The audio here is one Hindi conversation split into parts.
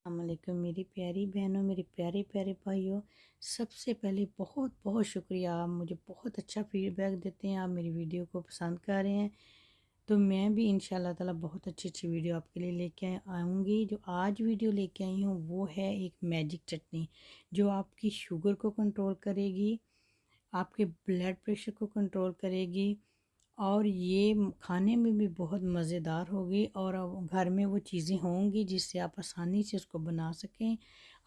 अस्सलामुअलैकुम मेरी प्यारी बहनों, मेरे प्यारे प्यारे भाइयों। सबसे पहले बहुत बहुत शुक्रिया, आप मुझे बहुत अच्छा फीडबैक देते हैं, आप मेरी वीडियो को पसंद कर रहे हैं। तो मैं भी इंशाल्लाह ताला बहुत अच्छी अच्छी वीडियो आपके लिए लेके आऊँगी। जो आज वीडियो लेके आई हूँ वो है एक मैजिक चटनी, जो आपकी शुगर को कंट्रोल करेगी, आपके ब्लड प्रेशर को कंट्रोल करेगी, और ये खाने में भी बहुत मज़ेदार होगी। और अब घर में वो चीज़ें होंगी जिससे आप आसानी से उसको बना सकें।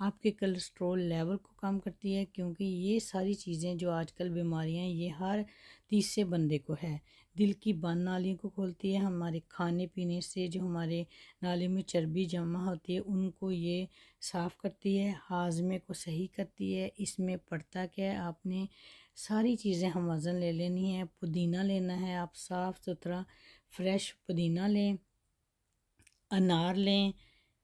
आपके कोलेस्ट्रॉल लेवल को कम करती है, क्योंकि ये सारी चीज़ें जो आजकल बीमारियां हैं ये हर तीसरे बंदे को है। दिल की बंद नालियों को खोलती है, हमारे खाने पीने से जो हमारे नाली में चर्बी जमा होती है उनको ये साफ़ करती है, हाजमे को सही करती है। इसमें पड़ता क्या है, आपने सारी चीज़ें हम वज़न ले लेनी है। पुदीना लेना है, आप साफ़ सुथरा फ्रेश पुदीना लें, अनार लें।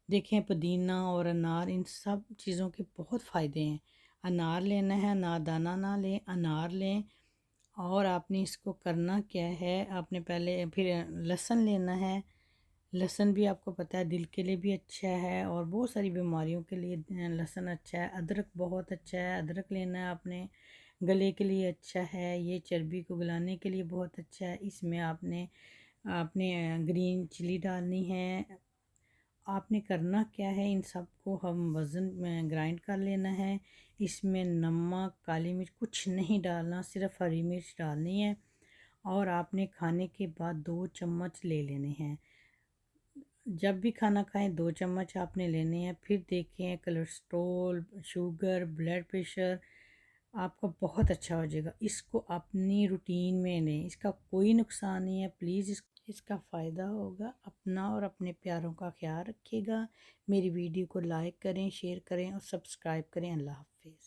देखें, पुदीना और अनार, इन सब चीज़ों के बहुत फ़ायदे हैं। अनार लेना है, अनारदाना ना लें, अनार लें। और आपने इसको करना क्या है, आपने पहले फिर लहसुन लेना है। लहसुन भी आपको पता है दिल के लिए भी अच्छा है और बहुत सारी बीमारियों के लिए लहसुन अच्छा है। अदरक बहुत अच्छा है, अदरक लेना है आपने, गले के लिए अच्छा है, ये चर्बी को गलाने के लिए बहुत अच्छा है। इसमें आपने आपने ग्रीन चिली डालनी है। आपने करना क्या है, इन सब को हम वज़न में ग्राइंड कर लेना है। इसमें नमक, काली मिर्च कुछ नहीं डालना, सिर्फ हरी मिर्च डालनी है। और आपने खाने के बाद 2 चम्मच ले लेने हैं। जब भी खाना खाएं 2 चम्मच आपने लेने हैं। फिर देखें, कोलेस्ट्रॉल, शुगर, ब्लड प्रेशर आपका बहुत अच्छा हो जाएगा। इसको अपनी रूटीन में लें, इसका कोई नुकसान नहीं है। प्लीज़ इसका फ़ायदा होगा। अपना और अपने प्यारों का ख्याल रखिएगा। मेरी वीडियो को लाइक करें, शेयर करें और सब्सक्राइब करें। अल्लाह हाफिज़।